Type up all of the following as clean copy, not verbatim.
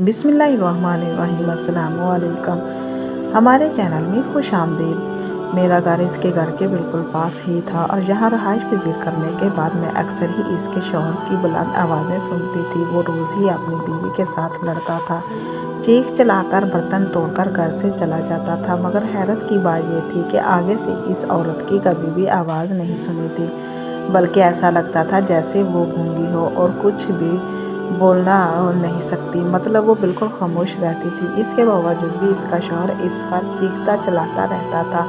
बिस्मिल्लाहिर्रहमानिर्रहीम। अस्सलाम वालेकुम। हमारे चैनल में खुश आमदीद। मेरा घर इसके घर के बिल्कुल पास ही था और यहाँ रहाइश पजीर करने के बाद मैं अक्सर ही इसके शौहर की बुलंद आवाज़ें सुनती थी। वो रोज़ ही अपनी बीवी के साथ लड़ता था, चीख चलाकर बर्तन तोड़कर घर से चला जाता था। मगर हैरत की बात ये थी कि आगे से इस औरत की कभी भी आवाज़ नहीं सुनी थी, बल्कि ऐसा लगता था जैसे वो गूंगी हो और कुछ भी बोलना नहीं सकती, मतलब वो बिल्कुल खामोश रहती थी। इसके बावजूद भी इसका शौहर इस पर चीखता चलाता रहता था।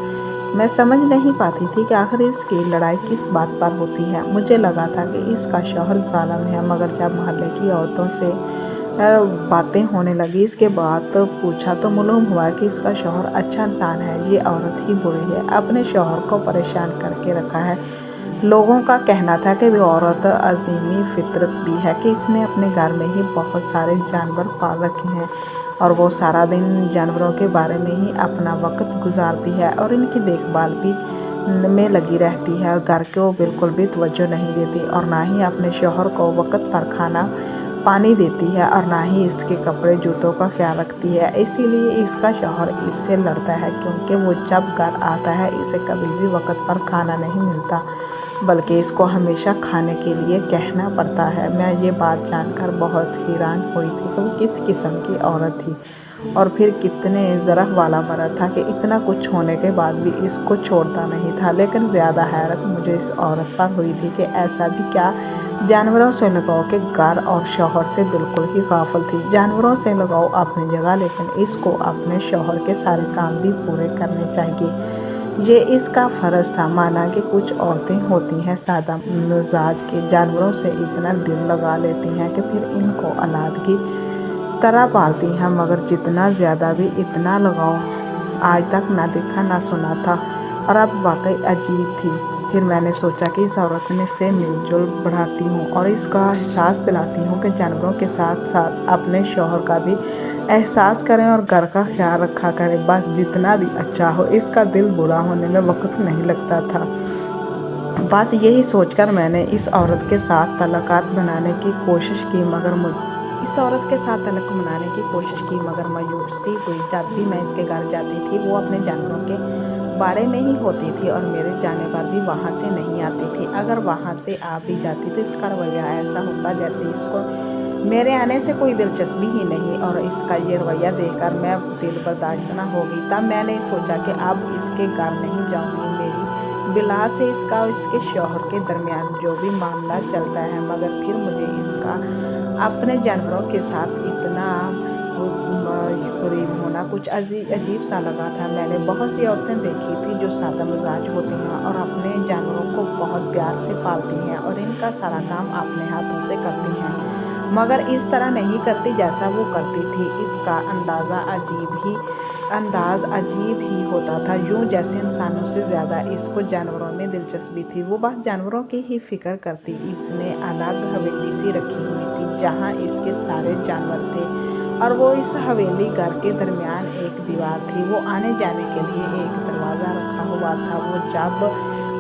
मैं समझ नहीं पाती थी कि आखिर इसकी लड़ाई किस बात पर होती है। मुझे लगा था कि इसका शौहर जालिम है, मगर जब मोहल्ले की औरतों से बातें होने लगी, इसके बाद पूछा तो मालूम हुआ कि इसका शौहर अच्छा इंसान है, ये औरत ही बुरी है, अपने शौहर को परेशान करके रखा है। लोगों का कहना था कि वो औरत अजीमी फितरत भी है, कि इसने अपने घर में ही बहुत सारे जानवर पाल रखे हैं और वो सारा दिन जानवरों के बारे में ही अपना वक्त गुजारती है और इनकी देखभाल भी में लगी रहती है, और घर को बिल्कुल भी तवज्जो नहीं देती, और ना ही अपने शौहर को वक्त पर खाना पानी देती है, और ना ही इसके कपड़े जूतों का ख्याल रखती है। इसीलिए इसका शौहर इससे लड़ता है, क्योंकि वो जब घर आता है इसे कभी भी वक्त पर खाना नहीं मिलता, बल्कि इसको हमेशा खाने के लिए कहना पड़ता है। मैं ये बात जानकर बहुत हैरान हुई थी कि वो किस किस्म की औरत थी और फिर कितने ज़रफ़ वाला मर्द था कि इतना कुछ होने के बाद भी इसको छोड़ता नहीं था। लेकिन ज़्यादा हैरत मुझे इस औरत पर हुई थी कि ऐसा भी क्या जानवरों से लगाव के घर और शौहर से बिल्कुल ही गाफिल थी। जानवरों से लगाव अपनी जगह, लेकिन इसको अपने शौहर के सारे काम भी पूरे करने चाहिए, ये इसका फ़र्ज़ था। माना कि कुछ औरतें होती हैं सादा मिजाज की, जानवरों से इतना दिल लगा लेती हैं कि फिर इनको औलाद की तरह पालती हैं, मगर जितना ज़्यादा भी इतना लगाव आज तक ना देखा ना सुना था, और अब वाकई अजीब थी। फिर मैंने सोचा कि इस औरत ने से मिलजुल बढ़ाती हूँ और इसका एहसास दिलाती हूँ कि जानवरों के साथ साथ अपने शौहर का भी एहसास करें और घर का ख्याल रखा करें। बस जितना भी अच्छा हो, इसका दिल बुरा होने में वक्त नहीं लगता था। बस यही सोचकर मैंने इस औरत के साथ तल्लुकात बनाने की कोशिश की, मगर मायूसी हुई। जब भी मैं इसके घर जाती थी, वो अपने जानवरों के बाड़े में ही होती थी और मेरे जाने पर भी वहाँ से नहीं आती थी। अगर वहाँ से आ भी जाती तो इसका रवैया ऐसा होता जैसे इसको मेरे आने से कोई दिलचस्पी ही नहीं, और इसका ये रवैया देखकर मैं दिल बर्दाश्त ना होगी। तब मैंने सोचा कि अब इसके घर नहीं जाऊंगी। मेरी बिला से इसका और इसके शौहर के दरमियान जो भी मामला चलता है, मगर फिर मुझे इसका अपने जानवरों के साथ इतना करीब होना कुछ अजीब सा लगा था। मैंने बहुत सी औरतें देखी थी जो सादा मिजाज होती हैं और अपने जानवरों को बहुत प्यार से पालती हैं और इनका सारा काम अपने हाथों से करती हैं, मगर इस तरह नहीं करती जैसा वो करती थी। इसका अंदाज़ अजीब ही होता था, यूँ जैसे इंसानों से ज़्यादा इसको जानवरों में दिलचस्पी थी। वो बस जानवरों की ही फिक्र करती। इसने अलग हवेली सी रखी हुई थी जहाँ इसके सारे जानवर थे, और वो इस हवेली घर के दरमियान एक दीवार थी। वो आने जाने के लिए एक दरवाज़ा रखा हुआ था। वो जब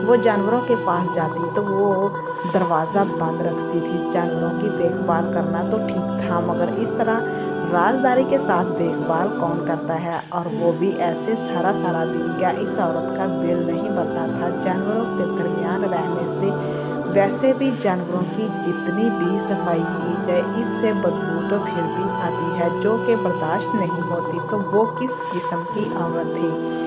वो जानवरों के पास जाती तो वो दरवाज़ा बंद रखती थी। जानवरों की देखभाल करना तो ठीक था, मगर इस तरह राजदारी के साथ देखभाल कौन करता है, और वो भी ऐसे सारा सारा दिन। क्या इस औरत का दिल नहीं भरता था जानवरों के दरमियान रहने से? वैसे भी जानवरों की जितनी भी सफाई की जाए, इससे बदबू तो फिर भी आती है जो कि बर्दाश्त नहीं होती। तो वो किस किस्म की औरत थी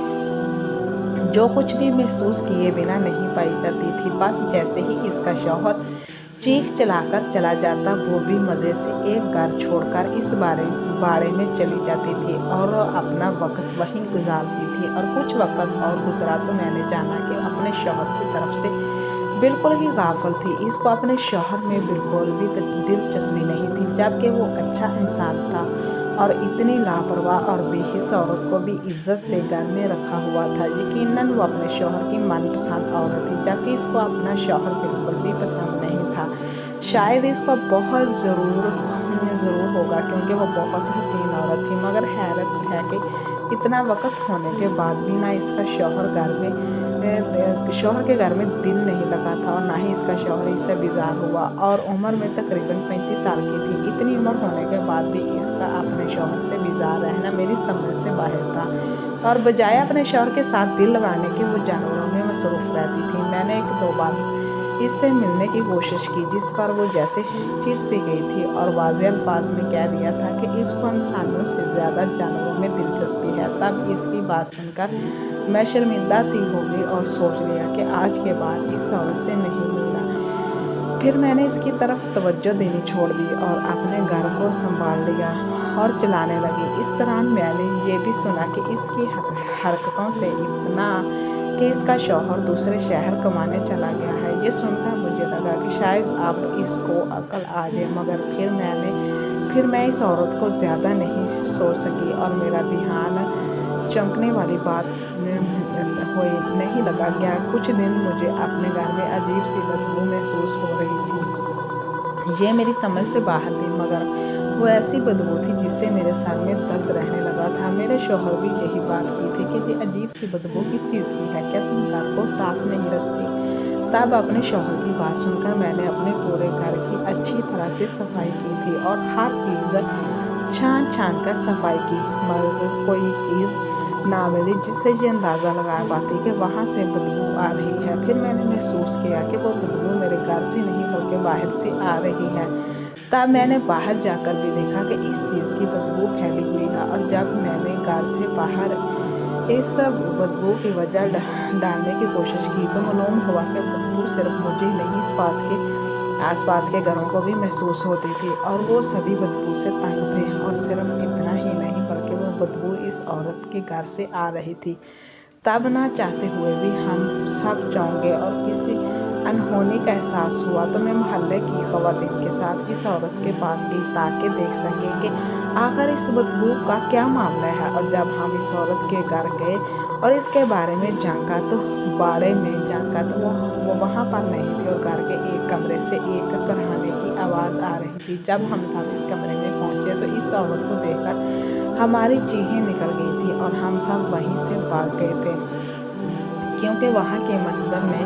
जो कुछ भी महसूस किए बिना नहीं पाई जाती थी? बस जैसे ही इसका शौहर चीख चलाकर चला जाता, वो भी मज़े से एक घर छोड़कर इस बाड़े में चली जाती थी और अपना वक्त वहीं गुजारती थी। और कुछ वक्त और गुजरा तो मैंने जाना कि अपने शौहर की तरफ से बिल्कुल ही गाफिल थी। इसको अपने शौहर में बिल्कुल भी दिलचस्पी नहीं थी, जबकि वो अच्छा इंसान था और इतनी लापरवाह और बेहिस औरत को भी इज्जत से घर में रखा हुआ था। यकीनन वो अपने शौहर की मनपसंद औरत थी, जबकि इसको अपना शौहर बिल्कुल भी पसंद नहीं था। शायद इसको बहुत ज़रूर ज़रूर होगा क्योंकि वो बहुत हसीन औरत थी, मगर हैरत है कि इतना वक्त होने के बाद भी ना इसका शौहर के घर में दिल नहीं लगा था और ना ही इसका शौहर इससे बेजार हुआ। और उम्र में तकरीबन 35 साल की थी। इतनी उम्र होने के बाद भी इसका अपने शौहर से बेजार रहना मेरी समझ से बाहर था और बजाय अपने शौहर के साथ दिल लगाने के वो जानवरों में मसरूफ़ रहती थी। मैंने 1-2 बार इससे मिलने की कोशिश की, जिस पर वो जैसे चिढ़ सी गई थी और वाज़ेह अल्फाज में कह दिया था कि इसको इंसानों से ज़्यादा जानवरों में दिलचस्पी है। तब इसकी बात सुनकर मैं शर्मिंदा सी हो गई और सोच लिया कि आज के बाद इस औरत से नहीं मिलना। फिर मैंने इसकी तरफ तवज्जो देनी छोड़ दी और अपने घर को संभाल लिया और चलाने लगी। इस दौरान मैंने ये भी सुना कि इसकी हरकतों से इतना कि इसका शौहर दूसरे शहर कमाने चला गया है। ये सुनकर मुझे लगा कि शायद अब इसको अकल आ जाए, मगर फिर मैं इस औरत को ज़्यादा नहीं सोच सकी और मेरा ध्यान चमकने वाली बात नहीं लगा गया। कुछ दिन मुझे अपने घर में अजीब सी बदबू महसूस हो रही थी। ये मेरी समझ से बाहर थी, मगर वो ऐसी बदबू थी जिससे मेरे सर में दर्द रहने लगा था। मेरे शौहर भी यही बात की थी कि ये अजीब सी बदबू किस चीज़ की है, क्या तुम घर को साफ नहीं रखती? तब अपने शौहर की बात सुनकर मैंने अपने पूरे घर की अच्छी तरह से सफाई की थी और हर चीज़ छान कर सफाई की, मगर कोई चीज़ ना मिली जिससे ये अंदाज़ा लगा पाती कि वहाँ से बदबू आ रही है। फिर मैंने महसूस किया कि वो बदबू मेरे घर से नहीं बल्कि बाहर से आ रही है। तब मैंने बाहर जाकर भी देखा कि इस चीज़ की बदबू फैली हुई है और जब मैंने घर से बाहर इस बदबू की वजह डालने की कोशिश की तो मालूम हुआ कि बदबू सिर्फ मुझे नहीं, इस आसपास के घरों को भी महसूस होती थी और वो सभी बदबू से तंग थे। और सिर्फ इतना ही नहीं बल्कि वो बदबू इस औरत के घर से आ रही थी। तब ना चाहते हुए भी हम सब चौंके और किसी अनहोनी का एहसास हुआ तो मैं मोहल्ले की ख़वातीन के साथ इस औरत के पास गई ताकि देख सकें कि आखिर इस बदबू का क्या मामला है। और जब हम इस औरत के घर गए और इसके बारे में झांका तो वो वहाँ पर नहीं थी और घर के एक कमरे से एक कराहने की आवाज़ आ रही थी। जब हम सब इस कमरे में पहुँचे तो इस औरत को देखकर हमारी चीखें निकल गई थी और हम सब वहीं से भाग गए थे क्योंकि वहाँ के मंजर ने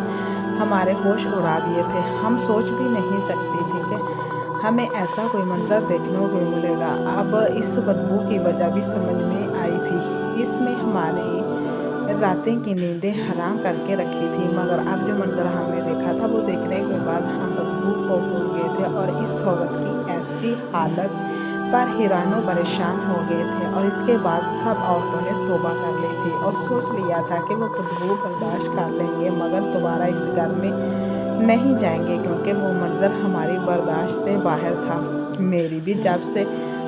हमारे होश उड़ा दिए थे। हम सोच भी नहीं सकती थी कि हमें ऐसा कोई मंजर देखने को मिलेगा। अब इस बदबू की वजह भी समझ में आई थी। इसमें हमारी रातें की नींदें हराम करके रखी थी, मगर अब जो मंजर हमने देखा था वो देखने के बाद हम बदबू को भूल गए थे और इस औरत की ऐसी हालत पर हैरानो परेशान हो गए थे। और इसके बाद सब औरतों ने तौबा कर ली थी और सोच लिया था कि वो बदबू बर्दाश्त कर लेंगे मगर दोबारा इस घर में नहीं जाएंगे क्योंकि वो मंजर हमारी बर्दाश्त से बाहर था। मेरी भी जब से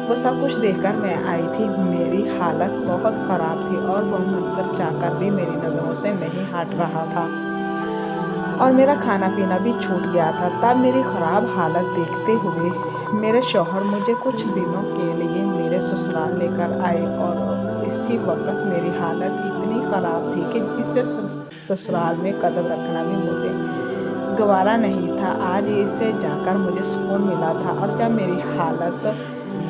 वो सब कुछ देखकर मैं आई थी मेरी हालत बहुत ख़राब थी और वो मंजर चाहकर भी मेरी नज़रों से नहीं हट रहा था और मेरा खाना पीना भी छूट गया था। तब मेरी ख़राब हालत देखते हुए मेरे शौहर मुझे कुछ दिनों के लिए मेरे ससुराल लेकर आए और इसी वक्त मेरी हालत इतनी ख़राब थी कि जिससे ससुराल में कदम रखना भी मुझे गवारा नहीं था। आज इसे जाकर मुझे सुकून मिला था और जब मेरी हालत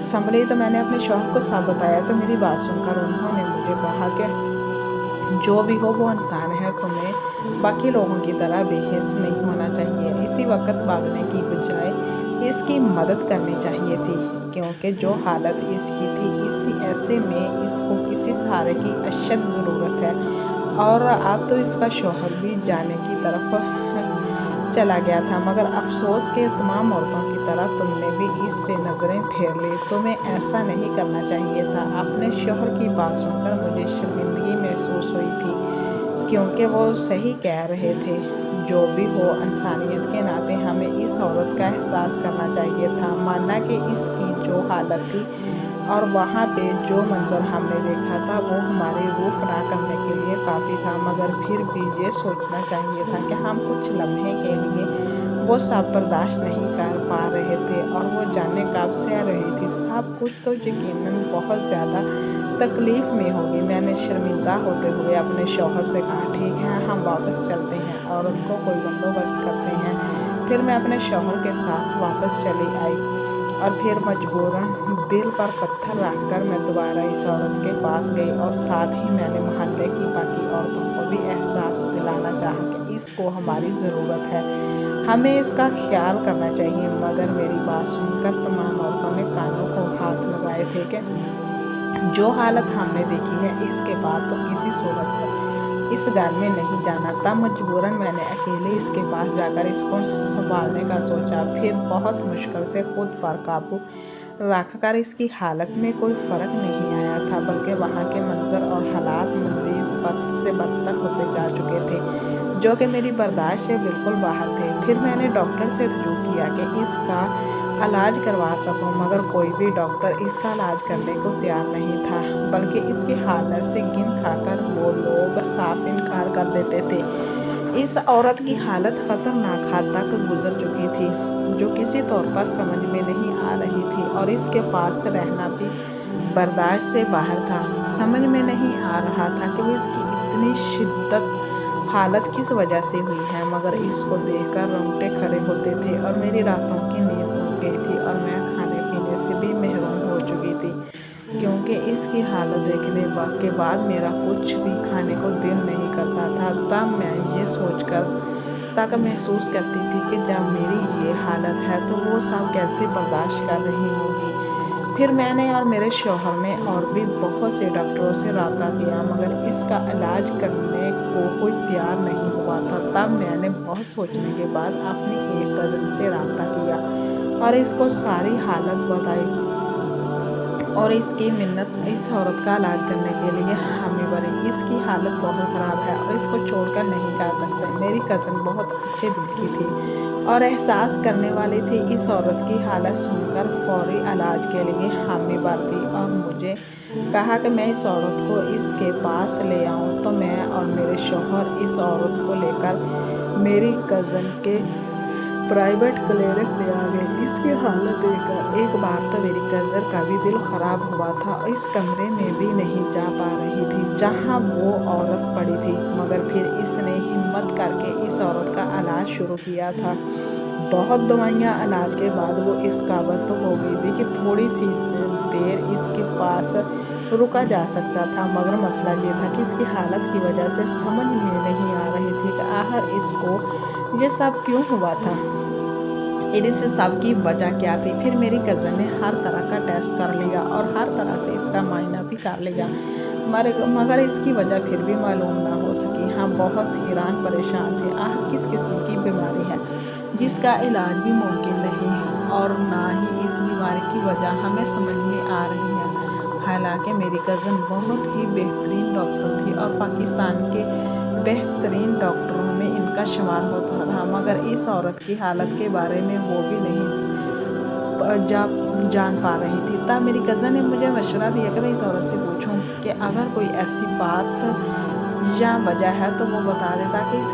संभली तो मैंने अपने शौहर को सब बताया तो मेरी बात सुनकर उन्होंने मुझे कहा कि जो भी हो वो इंसान है, तुम्हें बाकी लोगों की तरह बेहिस नहीं होना चाहिए। इसी वक्त भागने की बजाय इसकी मदद करनी चाहिए थी क्योंकि जो हालत इसकी थी ऐसे में इसको किसी सहारे की अशद ज़रूरत है। और अब तो इसका शौहर भी जाने की तरफ चला गया था, मगर अफसोस के तमाम औरतों की तरह तुमने भी इससे नज़रें फेर ली। तुम्हें ऐसा नहीं करना चाहिए था। अपने शौहर की बात सुनकर मुझे शर्मिंदगी महसूस हुई थी क्योंकि वो सही कह रहे थे। जो भी हो, इंसानियत के नाते हमें इस औरत का एहसास करना चाहिए था। माना कि इसकी जो हालत थी और वहाँ पे जो मंजर हमने देखा था वो हमारी रूह फना करने के लिए काफ़ी था, मगर फिर भी ये सोचना चाहिए था कि हम कुछ लम्हे के लिए वो सब बर्दाश्त नहीं कर पा रहे थे और वो जाने कब से आ रही थी। सब कुछ तो यकीनन बहुत ज़्यादा तकलीफ़ में होगी। मैंने शर्मिंदा होते हुए अपने शौहर से कहा, ठीक है हम वापस चलते हैं, औरत को कोई बंदोबस्त करते हैं। फिर मैं अपने शौहर के साथ वापस चली आई और फिर मजबूरन दिल पर पत्थर रखकर मैं दोबारा इस औरत के पास गई और साथ ही मैंने मोहल्ले की बाकी औरतों को भी एहसास दिलाना चाहा कि इसको हमारी ज़रूरत है, हमें इसका ख्याल करना चाहिए। मगर मेरी बात सुनकर तमाम औरतों ने कानों को हाथ लगाए थे कि जो हालत हमने देखी है इसके बाद तो किसी सूरत पर इस घर में नहीं जाना। तब मजबूरन मैंने अकेले इसके पास जाकर इसको संभालने का सोचा। फिर बहुत मुश्किल से खुद पर काबू रखकर इसकी हालत में कोई फ़र्क नहीं आया था, बल्कि वहाँ के मंजर और हालात मज़ीद बद से बदतर होते जा चुके थे, जो कि मेरी बर्दाश्त से बिल्कुल बाहर थे। फिर मैंने डॉक्टर से रुजू किया कि इसका इलाज करवा सकूं, मगर कोई भी डॉक्टर इसका इलाज करने को तैयार नहीं था, बल्कि इसकी हालत से गिन खाकर वो लोग साफ इनकार कर देते थे। इस औरत की हालत खतरनाक हद तक गुजर चुकी थी, जो किसी तौर पर समझ में नहीं आ रही थी, और इसके पास रहना भी बर्दाश्त से बाहर था। समझ में नहीं आ रहा था कि वो इसकी इतनी शिद्दत हालत किस वजह से हुई है, मगर इसको देखकर रोंगटे खड़े होते थे और मेरी रातों की नींद उड़ गई थी और मैं खाने पीने से भी महरूम हो चुकी थी, क्योंकि इसकी हालत देखने के बाद मेरा कुछ भी खाने को दिल नहीं करता था। तब मैं ये सोचकर महसूस करती थी कि जब मेरी ये हालत है तो वो सब कैसे बर्दाश्त कर रही होगी। फिर मैंने और मेरे शौहर ने और भी बहुत से डॉक्टरों से रब्ता किया, मगर इसका इलाज करने को कोई तैयार नहीं हुआ था। तब मैंने बहुत सोचने के बाद अपनी एक कज़न से रब्ता किया और इसको सारी हालत बताई और इसकी मिन्नत इस औरत का इलाज करने के लिए हामी भरी। इसकी हालत बहुत ख़राब है और इसको छोड़कर नहीं जा सकते। मेरी कज़न बहुत अच्छे दिल की थी और एहसास करने वाली थी। इस औरत की हालत सुनकर फौरी इलाज के लिए हामी भर दी और मुझे कहा कि मैं इस औरत को इसके पास ले आऊं। तो मैं और मेरे शौहर इस औरत को लेकर मेरी कज़न के प्राइवेट क्लिनिक में आ गए। इसकी हालत देखकर एक बार तो मेरी कज़न का भी दिल ख़राब हुआ था और इस कमरे में भी नहीं जा पा रही थी जहां वो औरत पड़ी थी, मगर फिर इसने हिम्मत करके इस औरत का इलाज शुरू किया था। बहुत दवाइयाँ इलाज के बाद वो इस काबिल तो हो गई थी कि थोड़ी सी देर इसके पास रुका जा सकता था, मगर मसला ये था कि इसकी हालत की वजह से समझ में नहीं आ रही थी कि आखिर इसको ये सब क्यों हुआ था, इस सब की वजह क्या थी। फिर मेरी कज़न ने हर तरह का टेस्ट कर लिया और हर तरह से इसका मायना भी कर लिया, मगर इसकी वजह फिर भी मालूम ना हो सकी। हम बहुत हैरान परेशान थे, आखिर किस किस्म की बीमारी है जिसका इलाज भी मुमकिन नहीं और ना ही इस बीमारी की वजह हमें समझ में आ रही है। हालांकि मेरी कज़न बहुत ही बेहतरीन डॉक्टर थी और पाकिस्तान के बेहतरीन डॉक्टरों में इनका शुमार होता था, मगर इस औरत की हालत के बारे में वो भी नहीं जान पा रही थी। तब मेरी कज़न ने मुझे मशवरा दिया कि मैं इस औरत से पूछूं कि अगर कोई ऐसी बात या वजह है तो वो बता दे, ताकि इस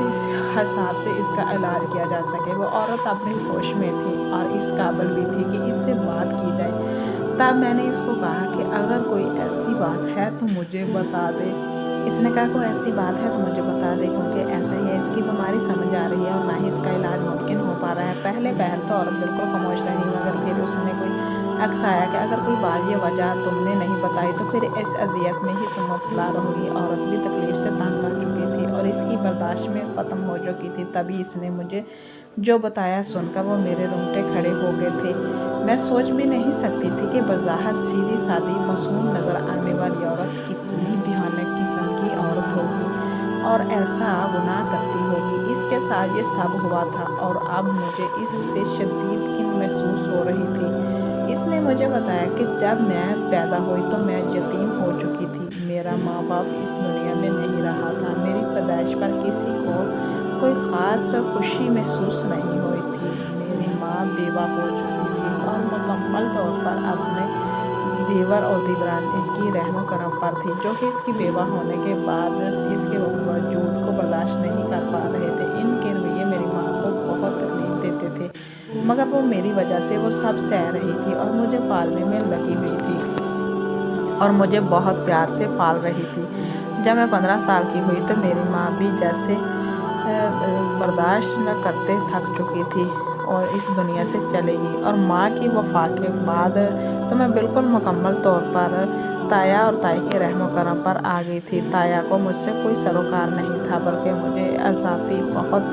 हिसाब से इसका इलाज किया जा सके। वो औरत अपने होश में थी और इस काबिल भी थी कि इससे बात की जाए। तब मैंने इसको कहा कि अगर कोई ऐसी बात है तो मुझे बता दे। इसने कहा कोई ऐसी बात है तो मुझे बता दे, क्योंकि ऐसा ही है, इसकी बीमारी समझ आ रही है और ना ही इसका इलाज मुमकिन हो पा रहा है। पहले तो औरत बिल्कुल खामोश रही, मगर फिर उसने कोई अक्स आया कि अगर कोई बात या वजह तुमने नहीं बताई तो फिर इस अजियत में ही तुम मुब्तला रहोगी। औरत भी तकलीफ से तंग आ चुकी थी और इसकी बर्दाश्त में ख़त्म हो चुकी थी। तभी इसने मुझे जो बताया सुनकर वो मेरे रोंगटे खड़े हो गए थे। मैं सोच भी नहीं सकती थी कि बज़ाहिर सीधी सादी मासूम नज़र आने वाली औरत कितनी भयानक किस्म की औरत होगी और ऐसा गुनाह करती होगी। इसके साथ ये सब हुआ था और अब मुझे इससे शदीद किन महसूस हो रही थी। इसने मुझे बताया कि जब मैं पैदा हुई तो मैं यतीम हो चुकी थी। मेरा माँ बाप इस दुनिया में नहीं रहा था। मेरी पैदाइश पर किसी को कोई ख़ास खुशी महसूस नहीं हुई थी। मेरी माँ बेवा हो चुकी थी और मुकम्मल तौर पर अपने देवर और देवरानी की रहमो करम पर थी, जो कि इसकी बेवा होने के बाद इसके वजूद को बर्दाश्त नहीं कर पा रहे थे। इनके रवैये मेरी माँ को बहुत तकलीफ देते थे, मगर वो मेरी वजह से वो सब सह रही थी और मुझे पालने में लगी हुई थी और मुझे बहुत प्यार से पाल रही थी। जब मैं 15 साल की हुई तो मेरी माँ भी जैसे बर्दाश्त न करते थक चुकी थी और इस दुनिया से चलेगी। और माँ की वफ़ा के बाद तो मैं बिल्कुल मुकम्मल तौर पर ताया और ताई के रहमो करम पर आ गई थी। ताया को मुझसे कोई सरोकार नहीं था, बल्कि मुझे अज़ाफ़ी बहुत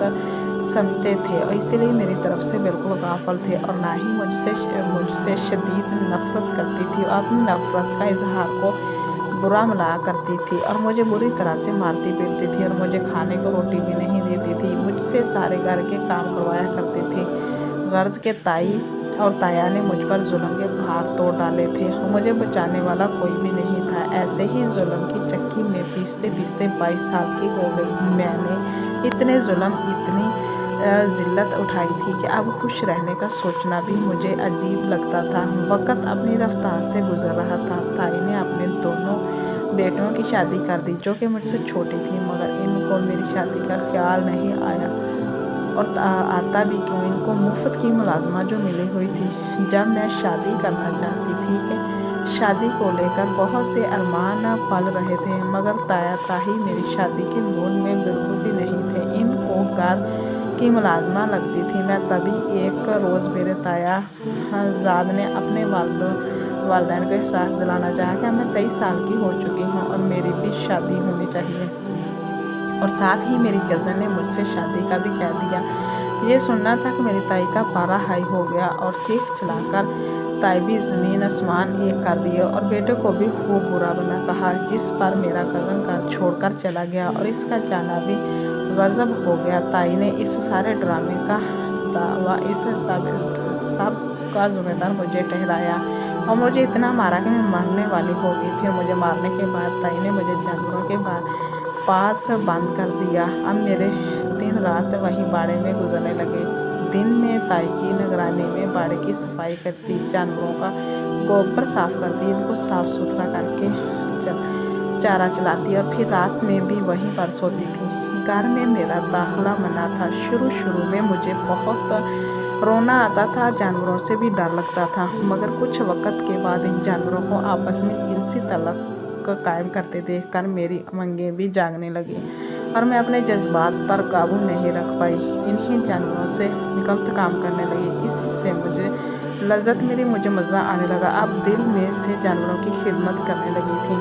समझते थे और इसीलिए मेरी तरफ से बिल्कुल गाफिल थे और ना ही मुझसे शदीद नफ़रत करती थी और अपनी नफ़रत का इजहार को बुरा मनाया करती थी और मुझे बुरी तरह से मारती पीटती थी और मुझे खाने को रोटी भी नहीं देती थी। मुझसे सारे घर के काम करवाया करती थी। गर्ज के ताई और ताया ने मुझ पर जुल्म के पहाड़ तोड़ डाले थे और मुझे बचाने वाला कोई भी नहीं था। ऐसे ही जुल्म की चक्की में पीसते पीसते 22 साल की हो गई। मैंने इतने जुल्म, इतनी ज़िल्लत उठाई थी कि अब खुश रहने का सोचना भी मुझे अजीब लगता था। वक़्त अपनी रफ्तार से गुजर रहा था। ताई ने अपने दोनों बेटियों की शादी कर दी, जो कि मुझसे छोटी थी, मगर इनको मेरी शादी का ख्याल नहीं आया और आता भी क्यों। इनको मुफ्त की मुलाजमा जो मिली हुई थी। जब मैं शादी करना चाहती थी कि शादी को लेकर बहुत से अरमान पल रहे थे, मगर ताया ताही मेरी शादी के मूड में बिल्कुल भी नहीं थे। इनको घर की मुलाजमा लगती थी। मैं तभी एक रोज़ मेरे ताया ज़ाद ने अपने वालिदैन को एहसास दिलाना चाहा कि मैं 23 साल की हो चुकी हूँ और मेरी भी शादी होनी चाहिए। और साथ ही मेरी कज़न ने मुझसे शादी का भी कह दिया। ये सुनना था कि मेरी ताई का पारा हाई हो गया और चीख चलाकर ताई भी ज़मीन आसमान एक कर दिए और बेटे को भी खूब बुरा भला कहा, जिस पर मेरा कज़न घर छोड़कर चला गया और इसका जाना भी गज़ब हो गया। ताई ने इस सारे ड्रामे का दावा इस सब का ज़िम्मेदार मुझे ठहराया और मुझे इतना मारा कि मैं मरने वाली हो गई। फिर मुझे मारने के बाद ताई ने मुझे जानवरों के पास बंद कर दिया। अब मेरे दिन रात वहीं बाड़े में गुजरने लगे। दिन में ताई की निगरानी में बाड़े की सफाई करती, जानवरों का गोबर साफ़ करती, इनको साफ़ सुथरा करके चारा चलाती और फिर रात में भी वहीं पर सोती थी। घर में मेरा दाखिला मना था। शुरू में मुझे बहुत रोना आता था, जानवरों से भी डर लगता था, मगर कुछ वक़्त के बाद इन जानवरों को आपस में जिनसी तल्लुक़ कायम करते देखकर मेरी उमंगें भी जागने लगी और मैं अपने जज्बात पर काबू नहीं रख पाई। इन्हीं जानवरों से गलत काम करने लगी। इसी से मुझे लज्जत मिली, मुझे मज़ा आने लगा। अब दिल में से जानवरों की खिदमत करने लगी थी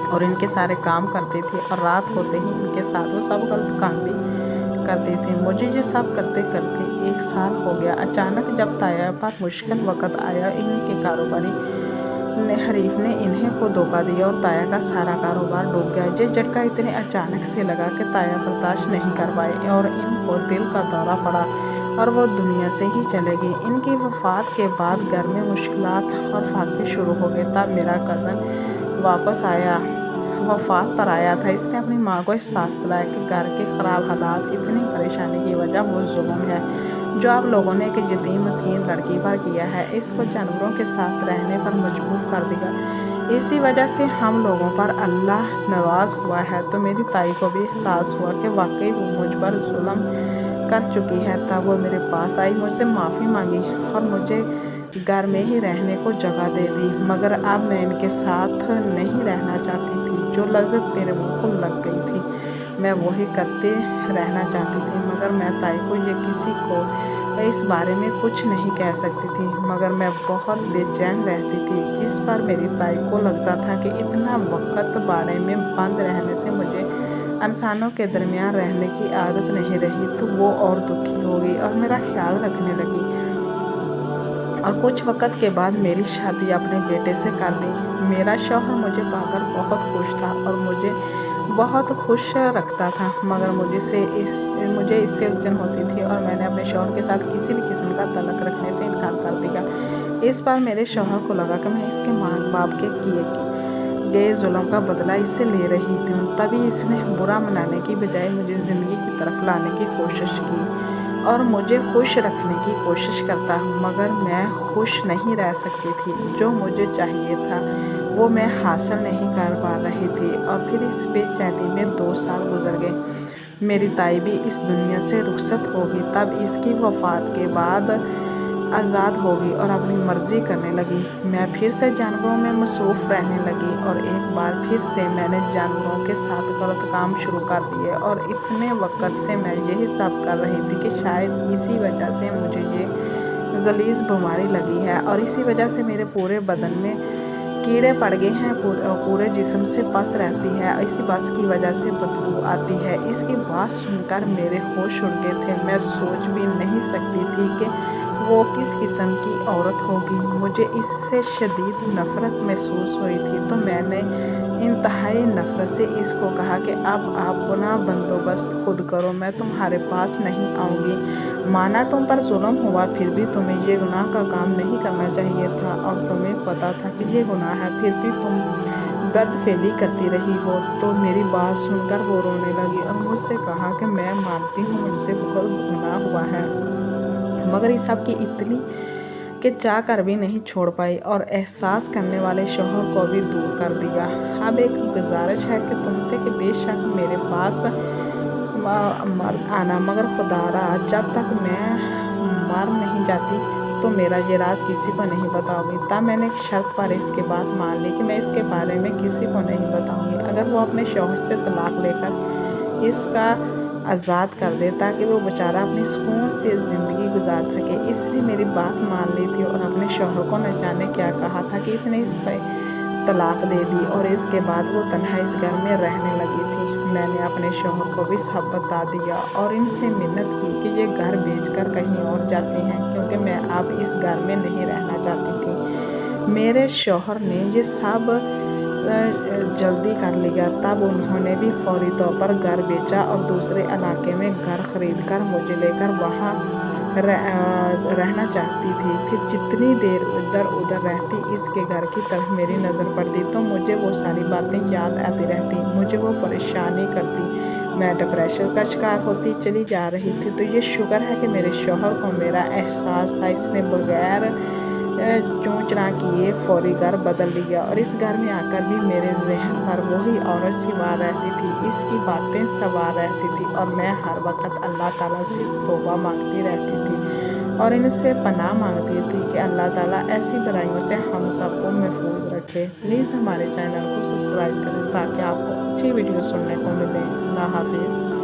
और इनके सारे काम करती थी और रात होते ही इनके साथ वो सब गलत काम भी करती थी। मुझे ये सब करते करते 1 साल हो गया। अचानक जब ताया पर मुश्किल वक़्त आया, इनके कारोबारी हरीफ ने इन्हें को धोखा दिया और ताया का सारा कारोबार डूब गया। ये झटका इतने अचानक से लगा कि ताया बर्दाश्त नहीं कर पाए और इनको दिल का दौरा पड़ा और वो दुनिया से ही चले गए। इनकी वफ़ात के बाद घर में मुश्किलात और फाके शुरू हो गए। तब मेरा कज़न वापस आया, वफ़ात पर आया था। इसने अपनी माँ को एहसास दिलाया कि घर के ख़राब हालात, इतनी परेशानी की वजह वो जुल्म है जो आप लोगों ने एक यतीम मस्कीन लड़की पर किया है। इसको जानवरों के साथ रहने पर मजबूर कर दिया। इसी वजह से हम लोगों पर अल्लाह नाराज़ हुआ है। तो मेरी ताई को भी एहसास हुआ कि वाकई वो मुझ पर जुल्म कर चुकी है। तब वो मेरे पास आई, मुझसे माफ़ी मांगी और मुझे घर में ही रहने को जगह दे दी। मगर अब मैं इनके साथ नहीं रहना चाहती थी। जो लज्जत मेरे मुँह को लग गई थी, मैं वही करते रहना चाहती थी। मगर मैं ताई को ये किसी को इस बारे में कुछ नहीं कह सकती थी। मगर मैं बहुत बेचैन रहती थी, जिस पर मेरी ताई को लगता था कि इतना वक़्त बाड़े में बंद रहने से मुझे इंसानों के दरमियान रहने की आदत नहीं रही। तो वो और दुखी हो गई और मेरा ख्याल रखने लगी और कुछ वक़्त के बाद मेरी शादी अपने बेटे से कर दी। मेरा शौहर मुझे पाकर बहुत खुश था और मुझे बहुत खुश रखता था, मगर मुझे इससे उलझन होती थी और मैंने अपने शौहर के साथ किसी भी किस्म का तल्लुक़ रखने से इनकार कर दिया। इस बार मेरे शौहर को लगा कि मैं इसके माँ बाप के किए गए जुल्म का बदला इससे ले रही थी। तभी इसने बुरा मनाने की बजाय मुझे ज़िंदगी की तरफ लाने की कोशिश की और मुझे खुश रखने की कोशिश करता, मगर मैं खुश नहीं रह सकती थी। जो मुझे चाहिए था वो मैं हासिल नहीं कर पा रही थी और फिर इस बेचैनी में 2 साल गुजर गए। मेरी ताई भी इस दुनिया से रुखसत हो गई। तब इसकी वफ़ात के बाद आज़ाद हो गई और अपनी मर्ज़ी करने लगी। मैं फिर से जानवरों में मसरूफ़ रहने लगी और एक बार फिर से मैंने जानवरों के साथ गलत काम शुरू कर दिए और इतने वक्त से मैं यही सब कर रही थी कि शायद इसी वजह से मुझे ये गलीज़ बीमारी लगी है और इसी वजह से मेरे पूरे बदन में कीड़े पड़ गए हैं, पूरे जिस्म से पस रहती है, इसी बस की वजह से बदबू आती है। इसकी बात सुनकर मेरे होश उड़ गए थे। मैं सोच भी नहीं सकती थी कि वो किस किस्म की औरत होगी। मुझे इससे शदीद नफ़रत महसूस हुई थी, तो मैंने इंतहाई नफ़रत से इसको कहा कि अब आप अपना बंदोबस्त खुद करो, मैं तुम्हारे पास नहीं आऊँगी। माना तुम पर जुल्म हुआ, फिर भी तुम्हें ये गुनाह का काम नहीं करना चाहिए था और तुम्हें पता था कि ये गुनाह है, फिर भी तुम बदफेली करती रही हो। तो मेरी बात सुनकर वो रोने लगी और मुझसे कहा कि मैं मानती हूँ मुझसे बहुत गुनाह हुआ है, मगर इस सब की इतनी कि चाह कर भी नहीं छोड़ पाई और एहसास करने वाले शौहर को भी दूर कर दिया। अब एक गुजारिश है कि तुमसे कि बेशक मेरे पास मर्द आना, मगर खुदारा जब तक मैं मर नहीं जाती तो मेरा ये राज किसी को नहीं बताऊंगी। तब मैंने एक शर्त पर इसके बात मान ली कि मैं इसके बारे में किसी को नहीं बताऊंगी। अगर वो अपने शौहर से तलाक लेकर इसका आज़ाद कर दे ताकि वो बेचारा अपनी सुकून से ज़िंदगी गुजार सके। इसने मेरी बात मान ली थी और अपने शौहर को न जाने क्या कहा था कि इसने इस पर तलाक दे दी और इसके बाद वो तन्हा इस घर में रहने लगी थी। मैंने अपने शौहर को भी सब बता दिया और इनसे मिन्नत की कि ये घर बेचकर कहीं और जाते हैं, क्योंकि मैं अब इस घर में नहीं रहना चाहती थी। मेरे शौहर ने ये सब जल्दी कर लिया। तब उन्होंने भी फौरी तौर पर घर बेचा और दूसरे इलाके में घर खरीद कर मुझे लेकर वहाँ रहना चाहती थी। फिर जितनी देर इधर उधर रहती इसके घर की तरफ मेरी नज़र पड़ती तो मुझे वो सारी बातें याद आती रहती, मुझे वो परेशानी करती। मैं डिप्रेशन का शिकार होती चली जा रही थी। तो ये शुक्र है कि मेरे शौहर को मेरा एहसास था। इसने बगैर चूँ चना किए फौरी घर बदल लिया और इस घर में आकर भी मेरे जहन पर वही औरत सवार रहती थी, इसकी बातें सवार रहती थी और मैं हर वक्त अल्लाह ताला से तौबा मांगती रहती थी और इनसे पनाह मांगती थी कि अल्लाह ताला ऐसी बुराइयों से हम सबको महफूज रखे। प्लीज़ हमारे चैनल को सब्सक्राइब करें ताकि आपको अच्छी वीडियो सुनने को मिले। अल्लाह हाफिज़।